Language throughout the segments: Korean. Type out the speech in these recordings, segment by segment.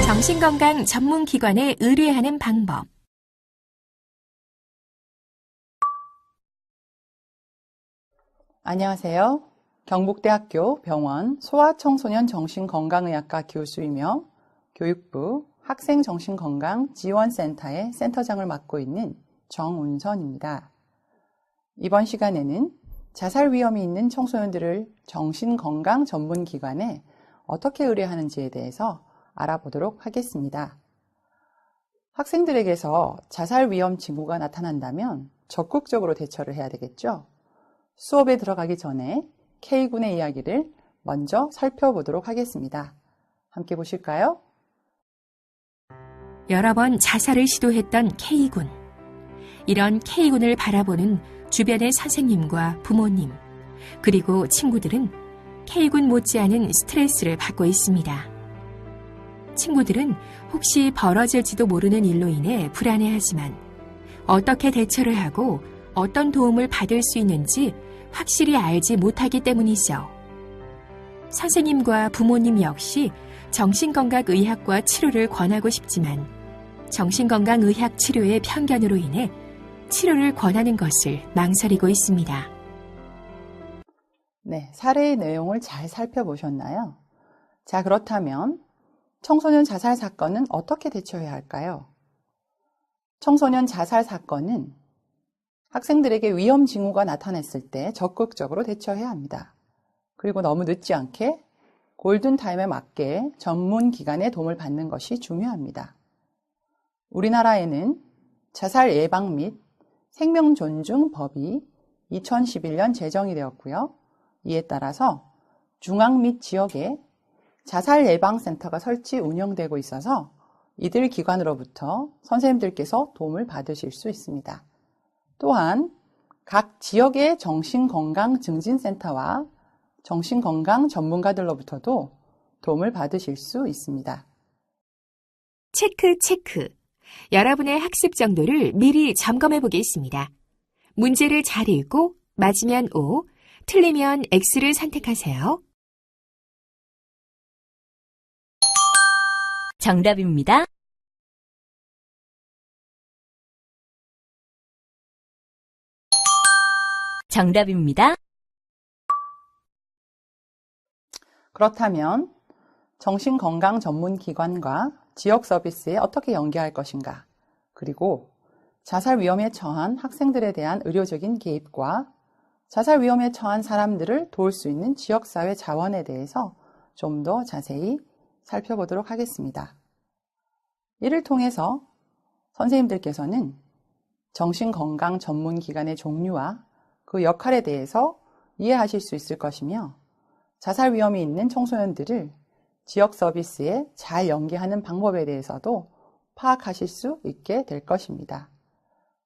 정신건강 전문기관에 의뢰하는 방법. 안녕하세요. 경북대학교 병원 소아청소년 정신건강의학과 교수이며 교육부 학생정신건강지원센터의 센터장을 맡고 있는 정운선입니다. 이번 시간에는 자살 위험이 있는 청소년들을 정신건강 전문기관에 어떻게 의뢰하는지에 대해서 알아보도록 하겠습니다. 학생들에게서 자살 위험 징후가 나타난다면 적극적으로 대처를 해야 되겠죠? 수업에 들어가기 전에 K군의 이야기를 먼저 살펴보도록 하겠습니다. 함께 보실까요? 여러 번 자살을 시도했던 K군. 이런 K군을 바라보는 주변의 선생님과 부모님, 그리고 친구들은 K군 못지않은 스트레스를 받고 있습니다. 친구들은 혹시 벌어질지도 모르는 일로 인해 불안해하지만 어떻게 대처를 하고 어떤 도움을 받을 수 있는지 확실히 알지 못하기 때문이죠. 선생님과 부모님 역시 정신건강의학과 치료를 권하고 싶지만 정신건강의학 치료의 편견으로 인해 치료를 권하는 것을 망설이고 있습니다. 네, 사례의 내용을 잘 살펴보셨나요? 자, 그렇다면 청소년 자살 사건은 어떻게 대처해야 할까요? 청소년 자살 사건은 학생들에게 위험 징후가 나타났을 때 적극적으로 대처해야 합니다. 그리고 너무 늦지 않게 골든타임에 맞게 전문 기관의 도움을 받는 것이 중요합니다. 우리나라에는 자살 예방 및 생명 존중 법이 2011년 제정이 되었고요. 이에 따라서 중앙 및 지역에 자살 예방센터가 설치 운영되고 있어서 이들 기관으로부터 선생님들께서 도움을 받으실 수 있습니다. 또한 각 지역의 정신건강증진센터와 정신건강 전문가들로부터도 도움을 받으실 수 있습니다. 체크. 여러분의 학습 정도를 미리 점검해 보겠습니다. 문제를 잘 읽고 맞으면 O, 틀리면 X를 선택하세요. 정답입니다. 정답입니다. 그렇다면 정신건강 전문기관과 지역 서비스에 어떻게 연계할 것인가? 그리고 자살 위험에 처한 학생들에 대한 의료적인 개입과 자살 위험에 처한 사람들을 도울 수 있는 지역사회 자원에 대해서 좀 더 자세히 살펴보도록 하겠습니다. 이를 통해서 선생님들께서는 정신건강 전문기관의 종류와 그 역할에 대해서 이해하실 수 있을 것이며 자살 위험이 있는 청소년들을 지역 서비스에 잘 연계하는 방법에 대해서도 파악하실 수 있게 될 것입니다.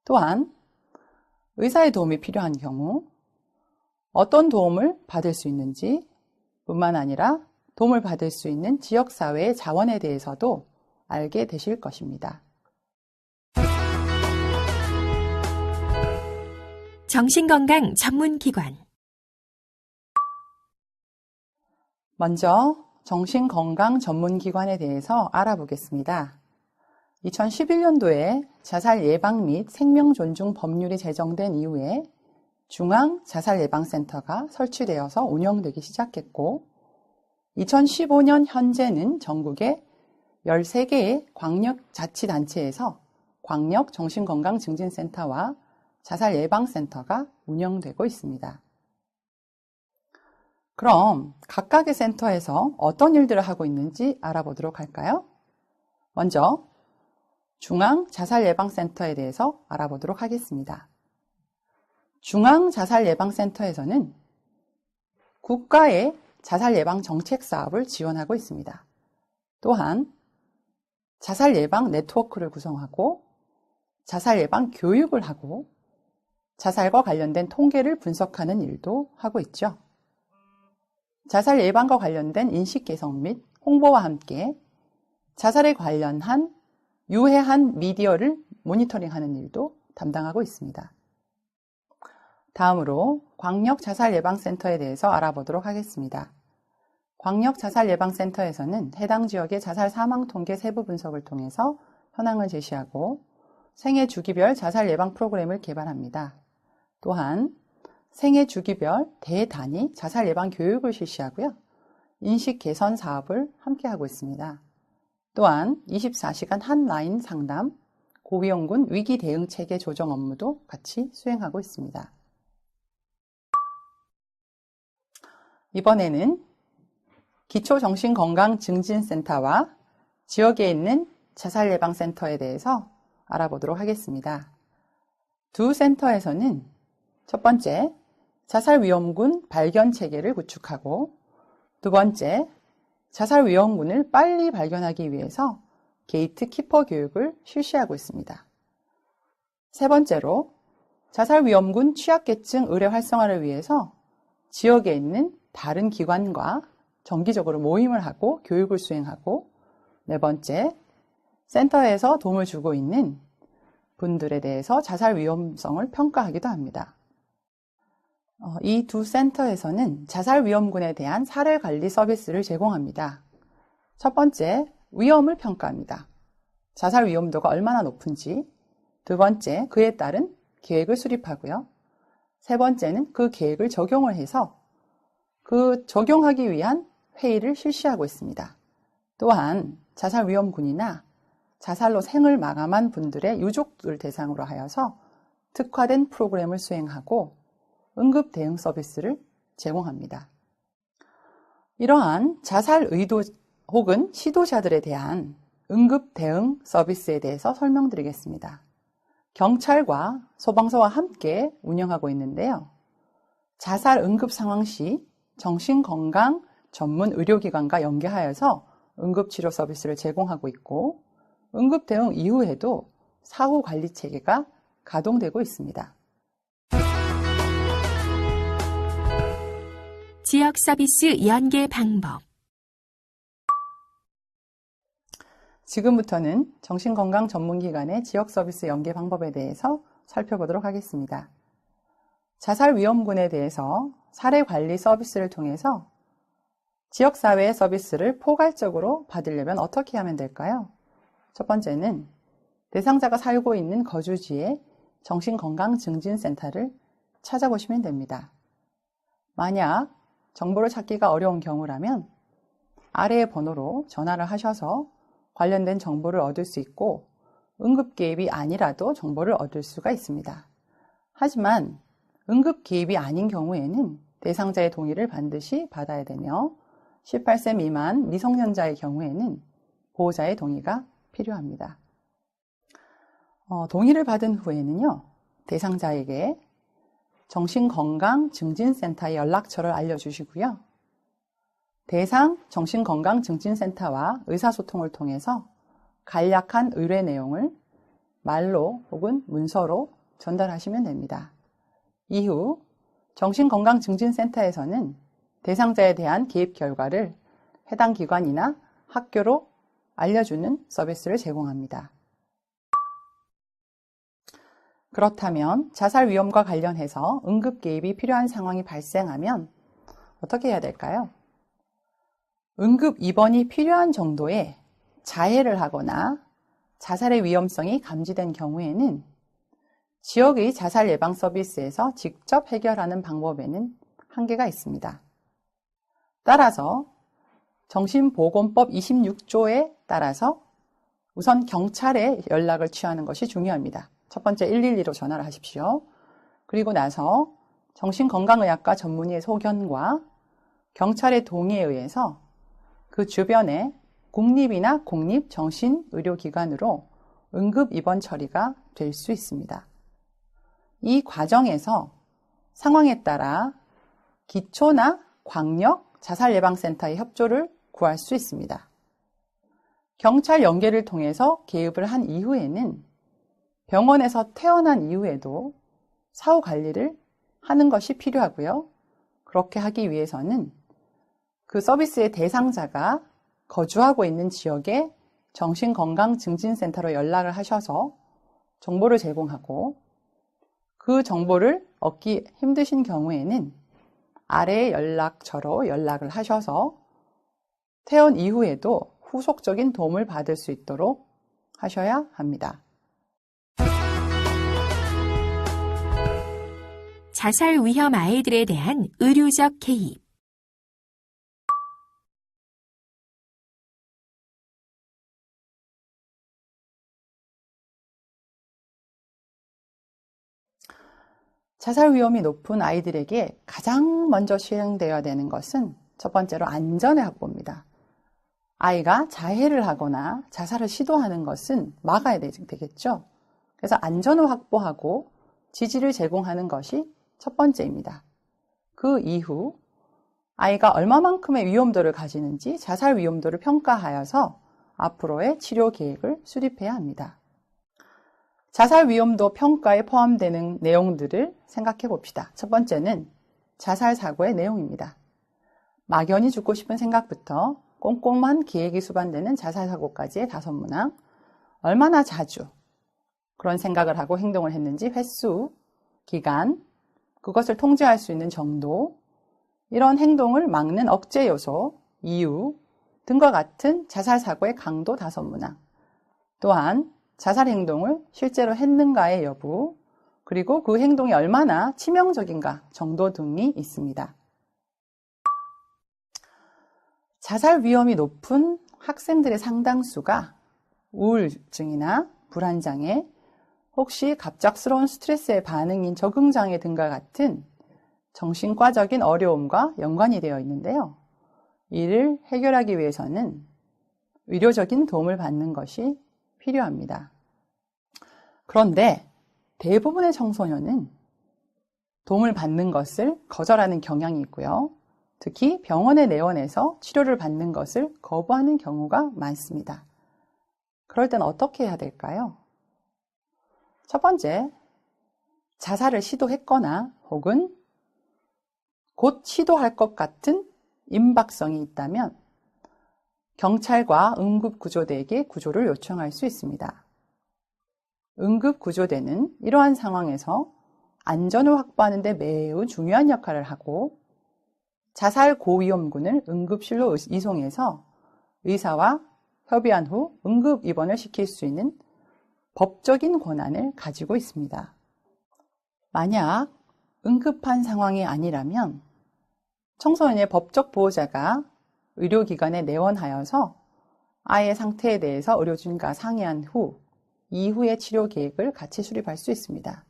또한 의사의 도움이 필요한 경우 어떤 도움을 받을 수 있는지 뿐만 아니라 도움을 받을 수 있는 지역사회의 자원에 대해서도 알게 되실 것입니다. 정신건강 전문기관. 먼저 정신건강 전문기관에 대해서 알아보겠습니다. 2011년도에 자살 예방 및 생명 존중 법률이 제정된 이후에 중앙자살예방센터가 설치되어서 운영되기 시작했고 2015년 현재는 전국의 13개의 광역자치단체에서 광역정신건강증진센터와 자살예방센터가 운영되고 있습니다. 그럼 각각의 센터에서 어떤 일들을 하고 있는지 알아보도록 할까요? 먼저 중앙자살예방센터에 대해서 알아보도록 하겠습니다. 중앙자살예방센터에서는 국가의 자살예방 정책 사업을 지원하고 있습니다. 또한 자살예방 네트워크를 구성하고 자살예방 교육을 하고 자살과 관련된 통계를 분석하는 일도 하고 있죠. 자살 예방과 관련된 인식 개선 및 홍보와 함께 자살에 관련한 유해한 미디어를 모니터링하는 일도 담당하고 있습니다. 다음으로 광역자살예방센터에 대해서 알아보도록 하겠습니다. 광역자살예방센터에서는 해당 지역의 자살 사망 통계 세부 분석을 통해서 현황을 제시하고 생애 주기별 자살 예방 프로그램을 개발합니다. 또한 생애 주기별 대단위 자살 예방 교육을 실시하고요. 인식 개선 사업을 함께하고 있습니다. 또한 24시간 한라인 상담, 고위험군 위기 대응 체계 조정 업무도 같이 수행하고 있습니다. 이번에는 기초정신건강증진센터와 지역에 있는 자살예방센터에 대해서 알아보도록 하겠습니다. 두 센터에서는 첫 번째, 자살위험군 발견체계를 구축하고 두 번째, 자살위험군을 빨리 발견하기 위해서 게이트 키퍼 교육을 실시하고 있습니다. 세 번째로, 자살위험군 취약계층 의뢰 활성화를 위해서 지역에 있는 다른 기관과 정기적으로 모임을 하고 교육을 수행하고 네 번째, 센터에서 도움을 주고 있는 분들에 대해서 자살 위험성을 평가하기도 합니다. 이 두 센터에서는 자살 위험군에 대한 사례 관리 서비스를 제공합니다. 첫 번째, 위험을 평가합니다. 자살 위험도가 얼마나 높은지. 두 번째, 그에 따른 계획을 수립하고요. 세 번째는 그 계획을 적용을 해서 그 적용하기 위한 회의를 실시하고 있습니다. 또한 자살 위험군이나 자살로 생을 마감한 분들의 유족들 대상으로 하여서 특화된 프로그램을 수행하고 응급 대응 서비스를 제공합니다. 이러한 자살 의도 혹은 시도자들에 대한 응급 대응 서비스에 대해서 설명드리겠습니다. 경찰과 소방서와 함께 운영하고 있는데요. 자살 응급 상황 시 정신건강 전문 의료기관과 연계하여서 응급치료 서비스를 제공하고 있고 응급 대응 이후에도 사후 관리 체계가 가동되고 있습니다. 지역 서비스 연계 방법. 지금부터는 정신건강 전문기관의 지역 서비스 연계 방법에 대해서 살펴보도록 하겠습니다. 자살위험군에 대해서 사례 관리 서비스를 통해서 지역사회의 서비스를 포괄적으로 받으려면 어떻게 하면 될까요? 첫 번째는 대상자가 살고 있는 거주지의 정신건강증진센터를 찾아보시면 됩니다. 만약 정보를 찾기가 어려운 경우라면 아래의 번호로 전화를 하셔서 관련된 정보를 얻을 수 있고 응급 개입이 아니라도 정보를 얻을 수가 있습니다. 하지만 응급 개입이 아닌 경우에는 대상자의 동의를 반드시 받아야 되며 18세 미만 미성년자의 경우에는 보호자의 동의가 필요합니다. 동의를 받은 후에는요, 대상자에게 정신건강증진센터의 연락처를 알려주시고요. 대상 정신건강증진센터와 의사소통을 통해서 간략한 의뢰 내용을 말로 혹은 문서로 전달하시면 됩니다. 이후 정신건강증진센터에서는 대상자에 대한 개입 결과를 해당 기관이나 학교로 알려주는 서비스를 제공합니다. 그렇다면 자살 위험과 관련해서 응급 개입이 필요한 상황이 발생하면 어떻게 해야 될까요? 응급 입원이 필요한 정도의 자해를 하거나 자살의 위험성이 감지된 경우에는 지역의 자살 예방 서비스에서 직접 해결하는 방법에는 한계가 있습니다. 따라서 정신보건법 26조에 따라서 우선 경찰에 연락을 취하는 것이 중요합니다. 첫 번째 112로 전화를 하십시오. 그리고 나서 정신건강의학과 전문의의 소견과 경찰의 동의에 의해서 그 주변에 국립이나 공립정신의료기관으로 응급 입원 처리가 될 수 있습니다. 이 과정에서 상황에 따라 기초나 광역 자살예방센터의 협조를 구할 수 있습니다. 경찰 연계를 통해서 개입을 한 이후에는 병원에서 퇴원한 이후에도 사후 관리를 하는 것이 필요하고요. 그렇게 하기 위해서는 그 서비스의 대상자가 거주하고 있는 지역의 정신건강증진센터로 연락을 하셔서 정보를 제공하고 그 정보를 얻기 힘드신 경우에는 아래의 연락처로 연락을 하셔서 퇴원 이후에도 후속적인 도움을 받을 수 있도록 하셔야 합니다. 자살 위험 아이들에 대한 의료적 개입. 자살 위험이 높은 아이들에게 가장 먼저 시행되어야 되는 것은 첫 번째로 안전의 확보입니다. 아이가 자해를 하거나 자살을 시도하는 것은 막아야 되겠죠. 그래서 안전을 확보하고 지지를 제공하는 것이 첫 번째입니다. 그 이후 아이가 얼마만큼의 위험도를 가지는지 자살 위험도를 평가하여서 앞으로의 치료 계획을 수립해야 합니다. 자살 위험도 평가에 포함되는 내용들을 생각해 봅시다. 첫 번째는 자살 사고의 내용입니다. 막연히 죽고 싶은 생각부터 꼼꼼한 계획이 수반되는 자살 사고까지의 5문항, 얼마나 자주 그런 생각을 하고 행동을 했는지 횟수, 기간, 그것을 통제할 수 있는 정도, 이런 행동을 막는 억제 요소, 이유 등과 같은 자살 사고의 강도 5문항, 또한 자살 행동을 실제로 했는가의 여부, 그리고 그 행동이 얼마나 치명적인가 정도 등이 있습니다. 자살 위험이 높은 학생들의 상당수가 우울증이나 불안장애, 혹시 갑작스러운 스트레스의 반응인 적응장애 등과 같은 정신과적인 어려움과 연관이 되어 있는데요. 이를 해결하기 위해서는 의료적인 도움을 받는 것이 필요합니다. 그런데 대부분의 청소년은 도움을 받는 것을 거절하는 경향이 있고요. 특히 병원에 내원해서 치료를 받는 것을 거부하는 경우가 많습니다. 그럴 때는 어떻게 해야 될까요? 첫 번째, 자살을 시도했거나 혹은 곧 시도할 것 같은 임박성이 있다면 경찰과 응급구조대에게 구조를 요청할 수 있습니다. 응급구조대는 이러한 상황에서 안전을 확보하는 데 매우 중요한 역할을 하고 자살 고위험군을 응급실로 이송해서 의사와 협의한 후 응급 입원을 시킬 수 있는 법적인 권한을 가지고 있습니다. 만약 응급한 상황이 아니라면 청소년의 법적 보호자가 의료기관에 내원하여서 아이의 상태에 대해서 의료진과 상의한 후 이후의 치료 계획을 같이 수립할 수 있습니다.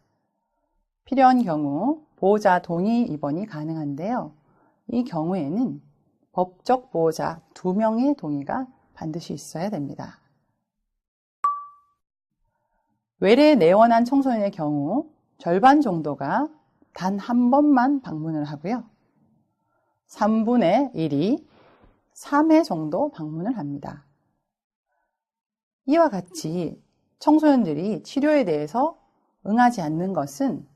필요한 경우 보호자 동의 입원이 가능한데요. 이 경우에는 법적 보호자 2명의 동의가 반드시 있어야 됩니다. 외래에 내원한 청소년의 경우 절반 정도가 단 한 번만 방문을 하고요. 3분의 1이 3회 정도 방문을 합니다. 이와 같이 청소년들이 치료에 대해서 응하지 않는 것은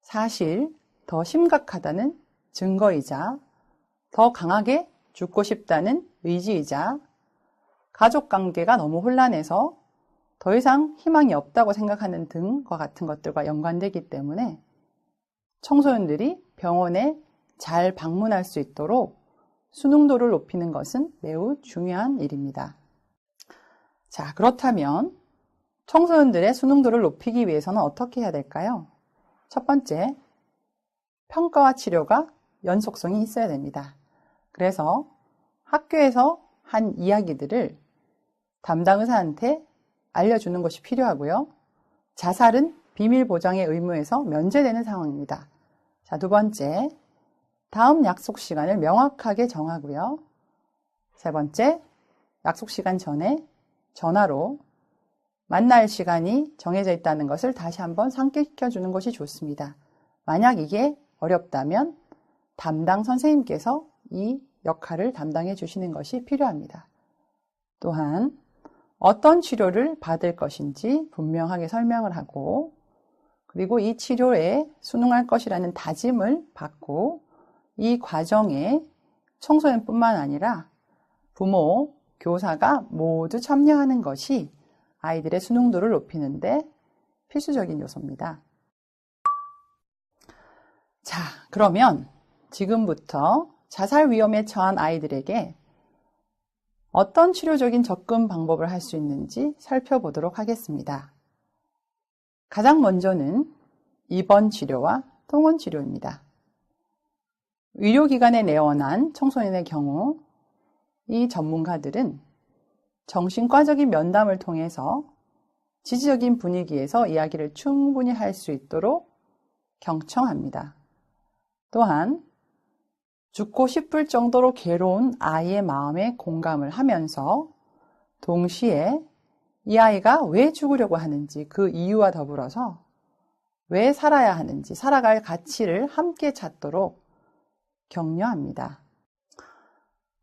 사실 더 심각하다는 증거이자 더 강하게 죽고 싶다는 의지이자 가족 관계가 너무 혼란해서 더 이상 희망이 없다고 생각하는 등과 같은 것들과 연관되기 때문에 청소년들이 병원에 잘 방문할 수 있도록 수능도를 높이는 것은 매우 중요한 일입니다. 자, 그렇다면 청소년들의 수능도를 높이기 위해서는 어떻게 해야 될까요? 첫 번째, 평가와 치료가 연속성이 있어야 됩니다. 그래서 학교에서 한 이야기들을 담당 의사한테 알려주는 것이 필요하고요. 자살은 비밀 보장의 의무에서 면제되는 상황입니다. 자, 두 번째, 다음 약속 시간을 명확하게 정하고요. 세 번째, 약속 시간 전에 전화로 만날 시간이 정해져 있다는 것을 다시 한번 상기시켜주는 것이 좋습니다. 만약 이게 어렵다면 담당 선생님께서 이 역할을 담당해 주시는 것이 필요합니다. 또한 어떤 치료를 받을 것인지 분명하게 설명을 하고 그리고 이 치료에 순응할 것이라는 다짐을 받고 이 과정에 청소년뿐만 아니라 부모, 교사가 모두 참여하는 것이 아이들의 수능도를 높이는 데 필수적인 요소입니다. 자, 그러면 지금부터 자살 위험에 처한 아이들에게 어떤 치료적인 접근 방법을 할 수 있는지 살펴보도록 하겠습니다. 가장 먼저는 입원 치료와 통원 치료입니다. 의료기관에 내원한 청소년의 경우 이 전문가들은 정신과적인 면담을 통해서 지지적인 분위기에서 이야기를 충분히 할 수 있도록 경청합니다. 또한 죽고 싶을 정도로 괴로운 아이의 마음에 공감을 하면서 동시에 이 아이가 왜 죽으려고 하는지 그 이유와 더불어서 왜 살아야 하는지 살아갈 가치를 함께 찾도록 격려합니다.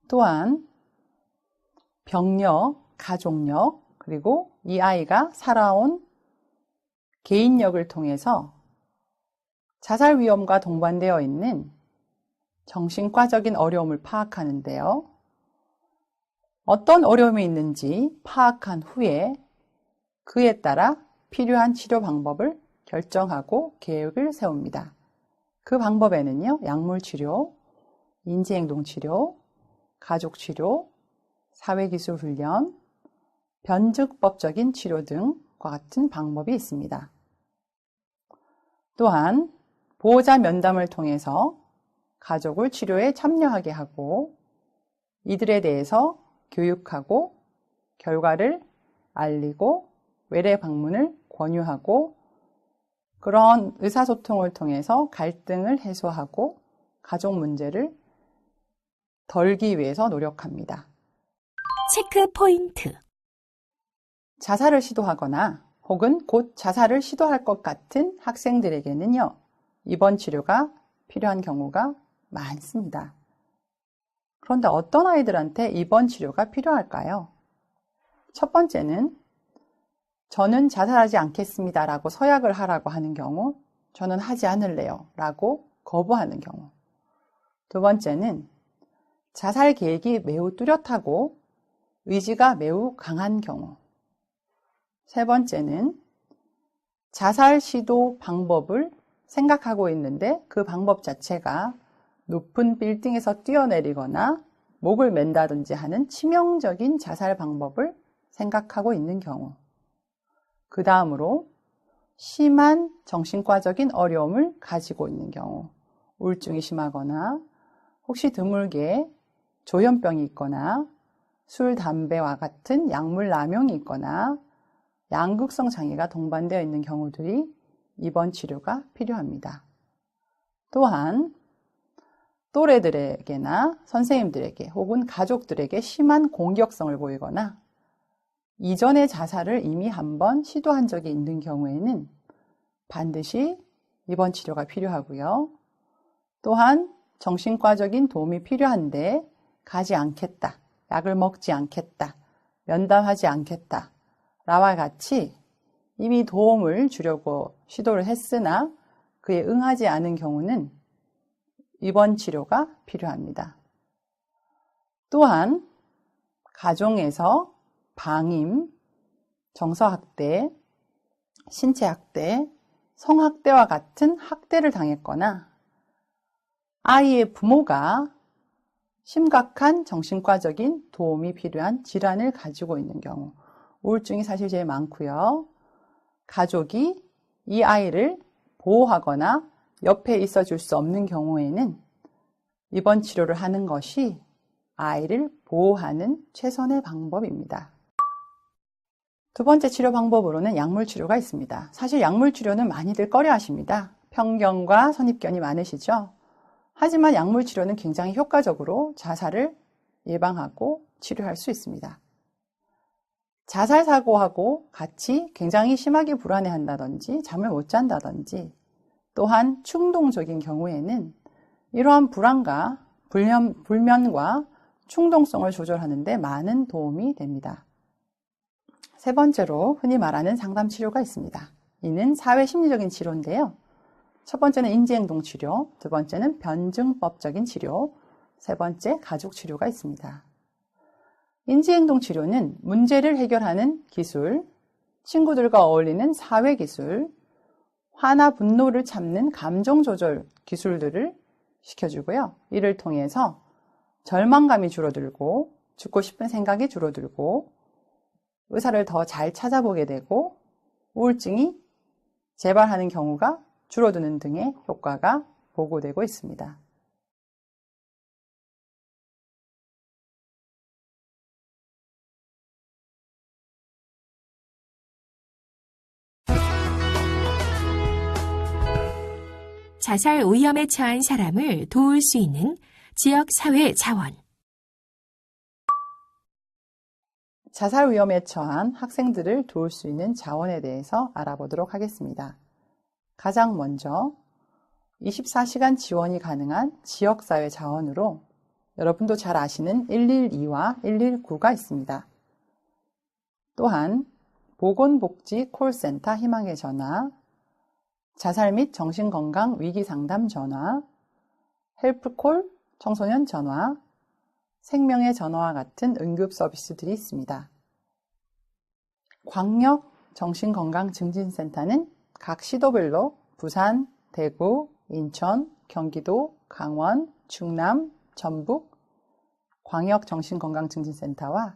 또한 병력, 가족력, 그리고 이 아이가 살아온 개인력을 통해서 자살 위험과 동반되어 있는 정신과적인 어려움을 파악하는데요. 어떤 어려움이 있는지 파악한 후에 그에 따라 필요한 치료 방법을 결정하고 계획을 세웁니다. 그 방법에는요, 약물치료, 인지행동치료, 가족치료, 사회기술훈련, 변증법적인 치료 등과 같은 방법이 있습니다. 또한 보호자 면담을 통해서 가족을 치료에 참여하게 하고 이들에 대해서 교육하고 결과를 알리고 외래 방문을 권유하고 그런 의사소통을 통해서 갈등을 해소하고 가족 문제를 덜기 위해서 노력합니다. 체크 포인트. 자살을 시도하거나 혹은 곧 자살을 시도할 것 같은 학생들에게는요, 입원 치료가 필요한 경우가 많습니다. 그런데 어떤 아이들한테 입원 치료가 필요할까요? 첫 번째는 저는 자살하지 않겠습니다 라고 서약을 하라고 하는 경우, 저는 하지 않을래요 라고 거부하는 경우. 두 번째는 자살 계획이 매우 뚜렷하고 의지가 매우 강한 경우. 세 번째는 자살 시도 방법을 생각하고 있는데 그 방법 자체가 높은 빌딩에서 뛰어내리거나 목을 맨다든지 하는 치명적인 자살 방법을 생각하고 있는 경우. 그 다음으로 심한 정신과적인 어려움을 가지고 있는 경우, 우울증이 심하거나 혹시 드물게 조현병이 있거나 술, 담배와 같은 약물 남용이 있거나 양극성 장애가 동반되어 있는 경우들이 입원 치료가 필요합니다. 또한 또래들에게나 선생님들에게 혹은 가족들에게 심한 공격성을 보이거나 이전에 자살을 이미 한번 시도한 적이 있는 경우에는 반드시 입원 치료가 필요하고요. 또한 정신과적인 도움이 필요한데 가지 않겠다, 약을 먹지 않겠다, 면담하지 않겠다 라와 같이 이미 도움을 주려고 시도를 했으나 그에 응하지 않은 경우는 입원 치료가 필요합니다. 또한 가정에서 방임, 정서학대, 신체학대, 성학대와 같은 학대를 당했거나 아이의 부모가 심각한 정신과적인 도움이 필요한 질환을 가지고 있는 경우, 우울증이 사실 제일 많고요. 가족이 이 아이를 보호하거나 옆에 있어줄 수 없는 경우에는 입원 치료를 하는 것이 아이를 보호하는 최선의 방법입니다. 두 번째 치료 방법으로는 약물 치료가 있습니다. 사실 약물 치료는 많이들 꺼려 하십니다. 편견과 선입견이 많으시죠? 하지만 약물 치료는 굉장히 효과적으로 자살을 예방하고 치료할 수 있습니다. 자살 사고하고 같이 굉장히 심하게 불안해한다든지 잠을 못 잔다든지 또한 충동적인 경우에는 이러한 불안과 불면과 충동성을 조절하는 데 많은 도움이 됩니다. 세 번째로 흔히 말하는 상담 치료가 있습니다. 이는 사회심리적인 치료인데요. 첫 번째는 인지행동 치료, 두 번째는 변증법적인 치료, 세 번째 가족 치료가 있습니다. 인지행동 치료는 문제를 해결하는 기술, 친구들과 어울리는 사회 기술, 화나 분노를 참는 감정 조절 기술들을 시켜주고요. 이를 통해서 절망감이 줄어들고 죽고 싶은 생각이 줄어들고 의사를 더 잘 찾아보게 되고 우울증이 재발하는 경우가 줄어드는 등의 효과가 보고되고 있습니다. 자살 위험에 처한 사람을 도울 수 있는 지역 사회 자원. 자살 위험에 처한 학생들을 도울 수 있는 자원에 대해서 알아보도록 하겠습니다. 가장 먼저 24시간 지원이 가능한 지역사회 자원으로 여러분도 잘 아시는 112와 119가 있습니다. 또한 보건복지 콜센터 희망의 전화, 자살 및 정신건강 위기상담 전화, 헬프콜 청소년 전화, 생명의 전화와 같은 응급 서비스들이 있습니다. 광역 정신건강증진센터는 각 시도별로 부산, 대구, 인천, 경기도, 강원, 충남, 전북 광역정신건강증진센터와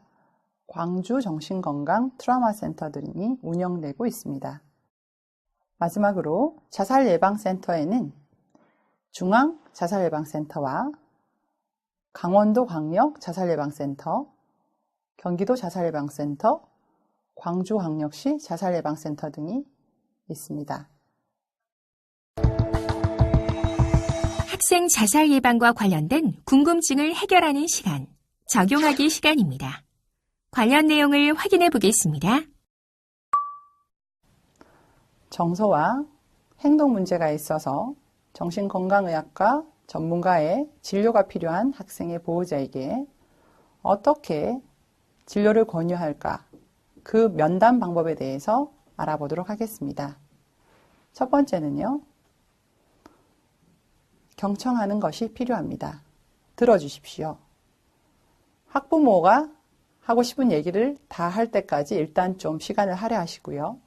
광주 정신건강 트라우마센터 등이 운영되고 있습니다. 마지막으로 자살예방센터에는 중앙자살예방센터와 강원도 광역 자살예방센터, 경기도 자살예방센터, 광주광역시 자살예방센터 등이 있습니다. 학생 자살 예방과 관련된 궁금증을 해결하는 시간, 적용하기 시간입니다. 관련 내용을 확인해 보겠습니다. 정서와 행동 문제가 있어서 정신건강의학과 전문가의 진료가 필요한 학생의 보호자에게 어떻게 진료를 권유할까? 그 면담 방법에 대해서 알아보도록 하겠습니다. 첫 번째는요, 경청하는 것이 필요합니다. 들어주십시오. 학부모가 하고 싶은 얘기를 다 할 때까지 일단 좀 시간을 할애하시고요.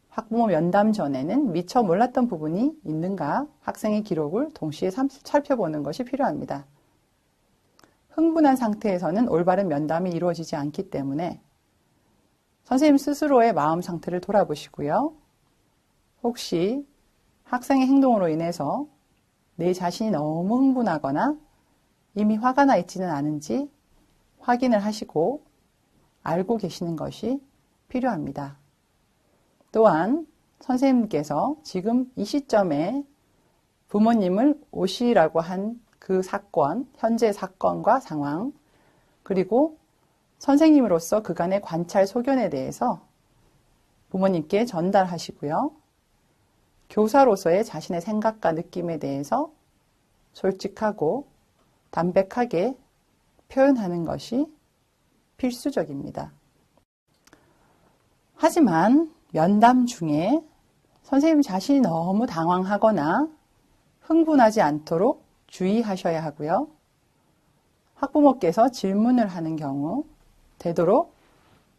학부모 면담 전에는 미처 몰랐던 부분이 있는가 학생의 기록을 동시에 살펴보는 것이 필요합니다. 흥분한 상태에서는 올바른 면담이 이루어지지 않기 때문에 선생님 스스로의 마음 상태를 돌아보시고요. 혹시 학생의 행동으로 인해서 내 자신이 너무 흥분하거나 이미 화가 나 있지는 않은지 확인을 하시고 알고 계시는 것이 필요합니다. 또한 선생님께서 지금 이 시점에 부모님을 오시라고 한 그 사건, 현재 사건과 상황, 그리고 선생님으로서 그간의 관찰 소견에 대해서 부모님께 전달하시고요. 교사로서의 자신의 생각과 느낌에 대해서 솔직하고 담백하게 표현하는 것이 필수적입니다. 하지만 면담 중에 선생님 자신이 너무 당황하거나 흥분하지 않도록 주의하셔야 하고요. 학부모께서 질문을 하는 경우 되도록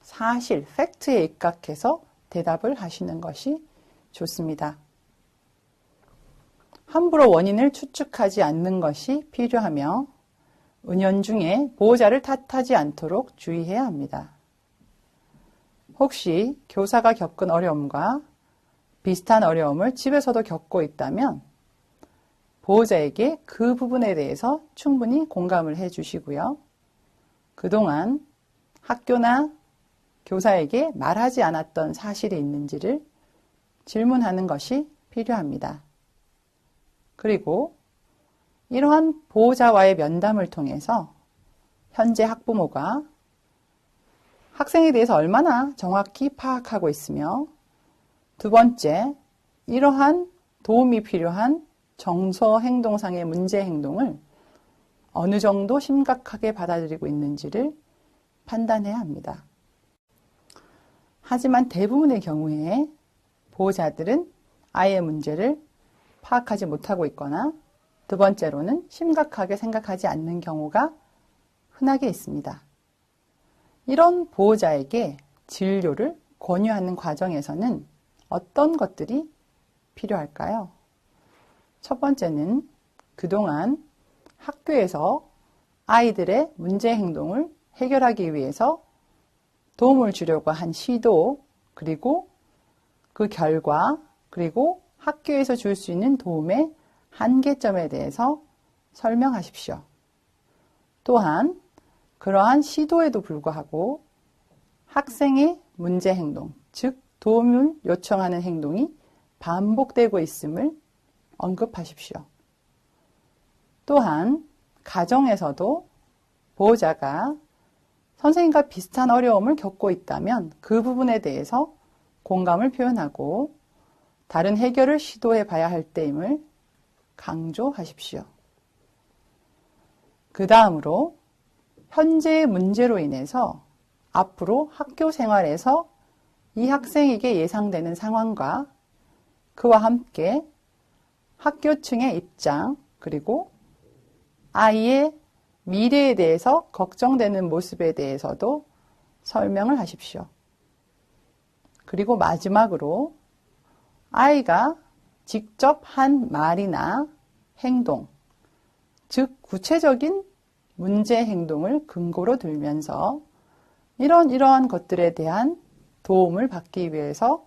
사실, 팩트에 입각해서 대답을 하시는 것이 좋습니다. 함부로 원인을 추측하지 않는 것이 필요하며 은연중에 보호자를 탓하지 않도록 주의해야 합니다. 혹시 교사가 겪은 어려움과 비슷한 어려움을 집에서도 겪고 있다면 보호자에게 그 부분에 대해서 충분히 공감을 해 주시고요. 그동안 학교나 교사에게 말하지 않았던 사실이 있는지를 질문하는 것이 필요합니다. 그리고 이러한 보호자와의 면담을 통해서 현재 학부모가 학생에 대해서 얼마나 정확히 파악하고 있으며 두 번째, 이러한 도움이 필요한 정서 행동상의 문제 행동을 어느 정도 심각하게 받아들이고 있는지를 판단해야 합니다. 하지만 대부분의 경우에 보호자들은 아이의 문제를 파악하지 못하고 있거나 두 번째로는 심각하게 생각하지 않는 경우가 흔하게 있습니다. 이런 보호자에게 진료를 권유하는 과정에서는 어떤 것들이 필요할까요? 첫 번째는 그동안 학교에서 아이들의 문제 행동을 해결하기 위해서 도움을 주려고 한 시도, 그리고 그 결과, 그리고 학교에서 줄 수 있는 도움의 한계점에 대해서 설명하십시오. 또한 그러한 시도에도 불구하고 학생의 문제 행동, 즉 도움을 요청하는 행동이 반복되고 있음을 언급하십시오. 또한 가정에서도 보호자가 선생님과 비슷한 어려움을 겪고 있다면 그 부분에 대해서 공감을 표현하고 다른 해결을 시도해 봐야 할 때임을 강조하십시오. 그 다음으로 현재의 문제로 인해서 앞으로 학교 생활에서 이 학생에게 예상되는 상황과 그와 함께 학교층의 입장, 그리고 아이의 미래에 대해서 걱정되는 모습에 대해서도 설명을 하십시오. 그리고 마지막으로 아이가 직접 한 말이나 행동, 즉 구체적인 문제 행동을 근거로 들면서 이러한 것들에 대한 도움을 받기 위해서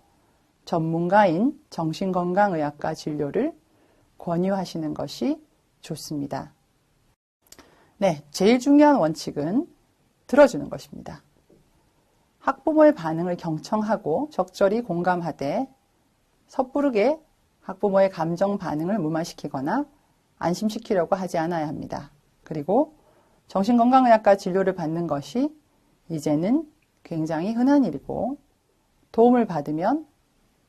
전문가인 정신건강의학과 진료를 권유하시는 것이 좋습니다. 네, 제일 중요한 원칙은 들어주는 것입니다. 학부모의 반응을 경청하고 적절히 공감하되 섣부르게 학부모의 감정 반응을 무마시키거나 안심시키려고 하지 않아야 합니다. 그리고 정신건강의학과 진료를 받는 것이 이제는 굉장히 흔한 일이고 도움을 받으면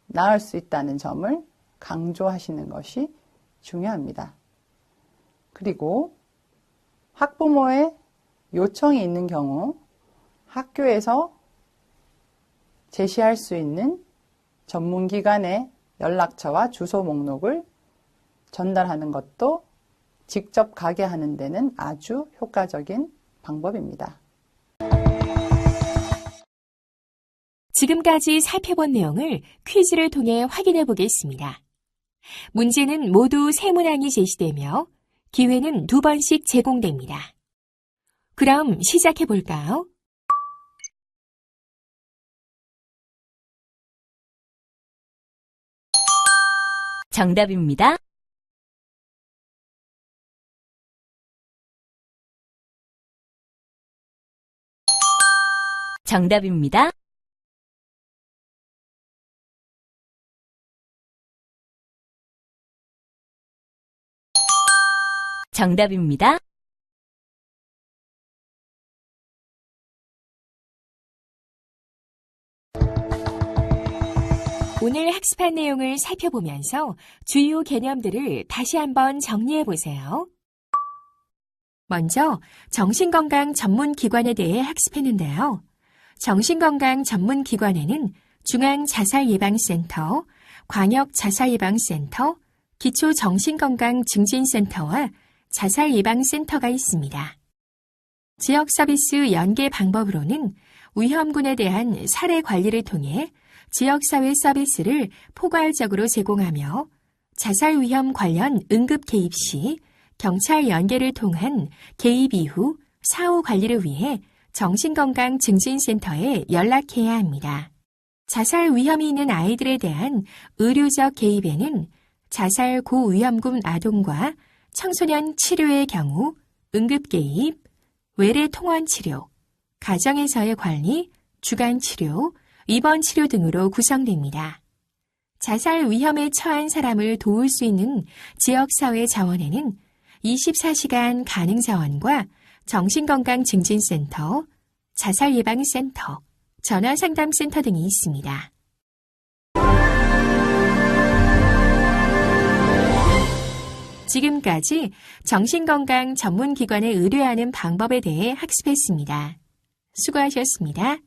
나을 수 있다는 점을 강조하시는 것이 중요합니다. 그리고 학부모의 요청이 있는 경우 학교에서 제시할 수 있는 전문기관의 연락처와 주소 목록을 전달하는 것도 직접 가게 하는 데는 아주 효과적인 방법입니다. 지금까지 살펴본 내용을 퀴즈를 통해 확인해 보겠습니다. 문제는 모두 세 문항이 제시되며 기회는 2번씩 제공됩니다. 그럼 시작해 볼까요? 정답입니다. 정답입니다. 정답입니다. 오늘 학습한 내용을 살펴보면서 주요 개념들을 다시 한번 정리해 보세요. 먼저 정신건강 전문기관에 대해 학습했는데요. 정신건강 전문기관에는 중앙자살예방센터, 광역자살예방센터, 기초정신건강증진센터와 자살예방센터가 있습니다. 지역서비스 연계 방법으로는 위험군에 대한 사례 관리를 통해 지역사회 서비스를 포괄적으로 제공하며 자살 위험 관련 응급 개입 시 경찰 연계를 통한 개입 이후 사후 관리를 위해 정신건강증진센터에 연락해야 합니다. 자살 위험이 있는 아이들에 대한 의료적 개입에는 자살 고위험군 아동과 청소년 치료의 경우 응급 개입, 외래 통원 치료, 가정에서의 관리, 주간 치료, 입원 치료 등으로 구성됩니다. 자살 위험에 처한 사람을 도울 수 있는 지역사회 자원에는 24시간 가능 자원과 정신건강증진센터, 자살예방센터, 전화상담센터 등이 있습니다. 지금까지 정신건강 전문기관에 의뢰하는 방법에 대해 학습했습니다. 수고하셨습니다.